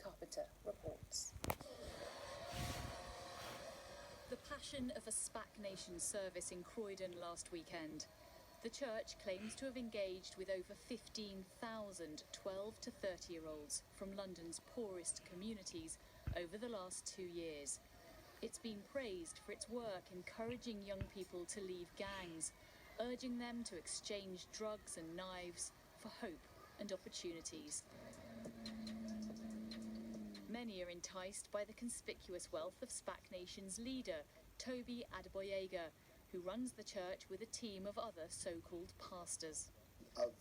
Carpenter reports. The passion of a SPAC Nation service in Croydon last weekend. The church claims to have engaged with over 15,000 12 to 30-year-olds from London's poorest communities over the last 2 years. It's been praised for its work encouraging young people to leave gangs, urging them to exchange drugs and knives for hope and opportunities. Many are enticed by the conspicuous wealth of SPAC Nation's leader, Toby Adeboyega, who runs the church with a team of other so-called pastors. I've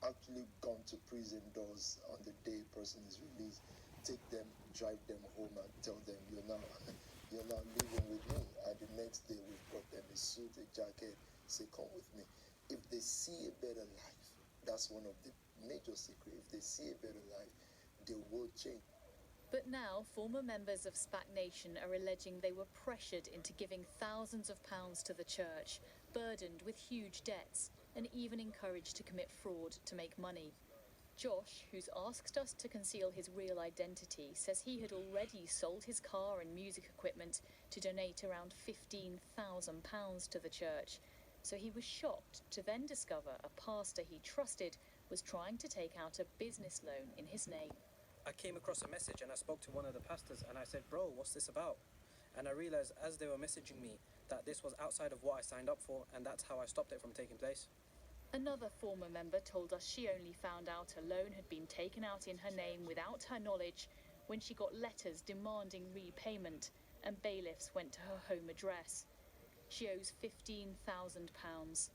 actually gone to prison doors on the day a person is released, take them, drive them home and tell them, you're now living with me. And the next day we've brought them a suit, a jacket, say, come with me. If they see a better life, that's one of the major secrets. If they see a better life, they will change. But now, former members of SPAC Nation are alleging they were pressured into giving thousands of pounds to the church, burdened with huge debts, and even encouraged to commit fraud to make money. Josh, who's asked us to conceal his real identity, says he had already sold his car and music equipment to donate around £15,000 to the church. So he was shocked to then discover a pastor he trusted was trying to take out a business loan in his name. I came across a message and I spoke to one of the pastors and I said, bro, what's this about? And I realised as they were messaging me that this was outside of what I signed up for, and that's how I stopped it from taking place. Another former member told us she only found out a loan had been taken out in her name without her knowledge when she got letters demanding repayment and bailiffs went to her home address. She owes £15,000.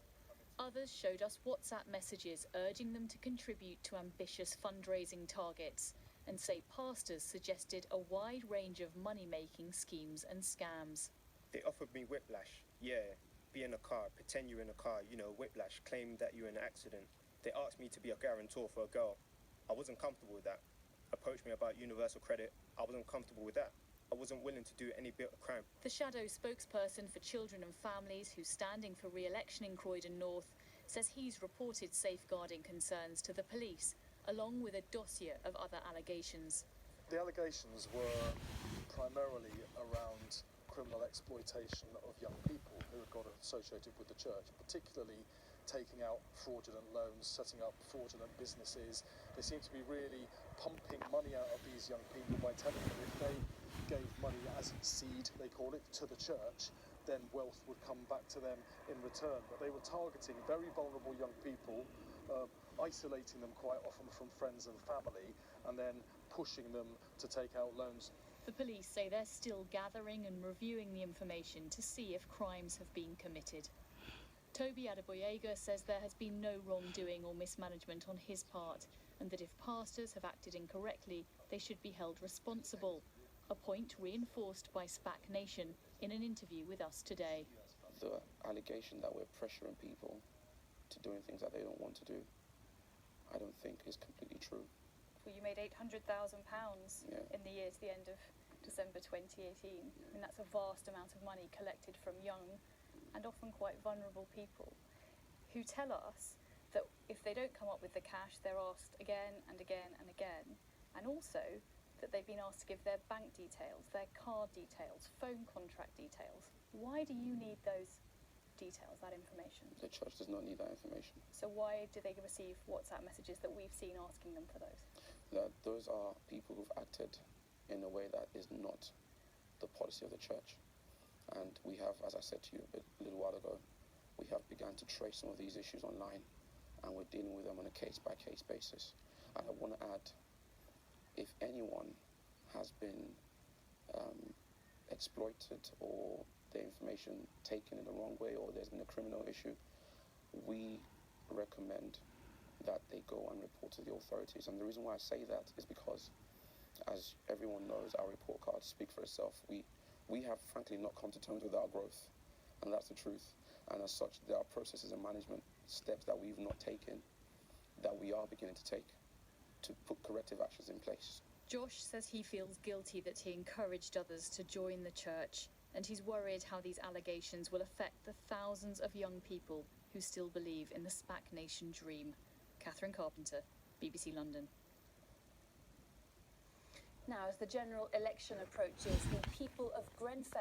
Others showed us WhatsApp messages urging them to contribute to ambitious fundraising targets, and say pastors suggested a wide range of money-making schemes and scams. They offered me whiplash. Yeah, be in a car, pretend you're in a car, whiplash, claim that you're in an accident. They asked me to be a guarantor for a girl. I wasn't comfortable with that. Approached me about universal credit. I wasn't comfortable with that. I wasn't willing to do any bit of crime. The shadow spokesperson for Children and Families, who's standing for re-election in Croydon North, says he's reported safeguarding concerns to the police, along with a dossier of other allegations. The allegations were primarily around criminal exploitation of young people who had got associated with the church, particularly taking out fraudulent loans, setting up fraudulent businesses. They seem to be really pumping money out of these young people by telling them if they gave money as seed, they call it, to the church, then wealth would come back to them in return. But they were targeting very vulnerable young people, isolating them quite often from friends and family, and then pushing them to take out loans. The police say they're still gathering and reviewing the information to see if crimes have been committed. Toby Adeboyega says there has been no wrongdoing or mismanagement on his part, and that if pastors have acted incorrectly, they should be held responsible, a point reinforced by SPAC Nation in an interview with us today. The allegation that we're pressuring people to doing things that they don't want to do, I don't think is completely true. Well, you made £800,000 in the year to the end of December 2018. I mean, that's a vast amount of money collected from young and often quite vulnerable people who tell us that if they don't come up with the cash, they're asked again and again and again, and also that they've been asked to give their bank details, their card details, phone contract details. Why do you need those details, that information? The church does not need that information. So why do they receive WhatsApp messages that we've seen asking them for those? Those are people who've acted in a way that is not the policy of the church. And we have, as I said to you a little while ago, we have begun to trace some of these issues online, and we're dealing with them on a case-by-case basis. And I want to add, if anyone has been exploited or their information taken in the wrong way or there's been a criminal issue, we recommend that they go and report to the authorities. And the reason why I say that is because, as everyone knows, our report cards speak for itself. We have frankly not come to terms with our growth, and that's the truth. And as such, there are processes and management steps that we've not taken that we are beginning to take to put corrective actions in place. Josh says he feels guilty that he encouraged others to join the church, and he's worried how these allegations will affect the thousands of young people who still believe in the SPAC Nation dream. Catherine Carpenter, BBC London. now, as the general election approaches, the people of Grenfell